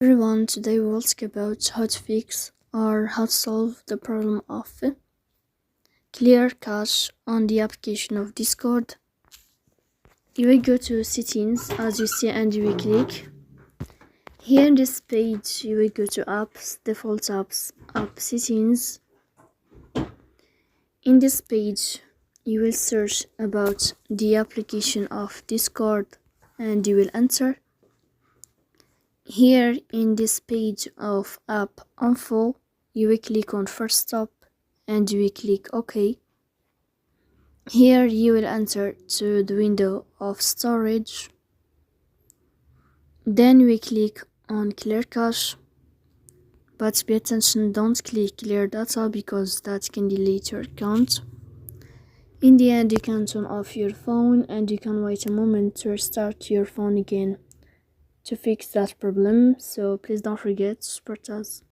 Everyone, today we will talk about how to fix or how to solve the problem of clear cache on the application of Discord. You will go to settings as you see and you will click. Here in this page you will go to apps, default apps, app settings. In this page you will search about the application of Discord and you will enter. Here in this page of app info, you will click on first stop and you will click OK. Here you will enter to the window of storage. Then we click on clear cache. But pay attention, don't click clear data because that can delete your account. In the end, you can turn off your phone and you can wait a moment to restart your phone again to fix that problem. So please don't forget to support us.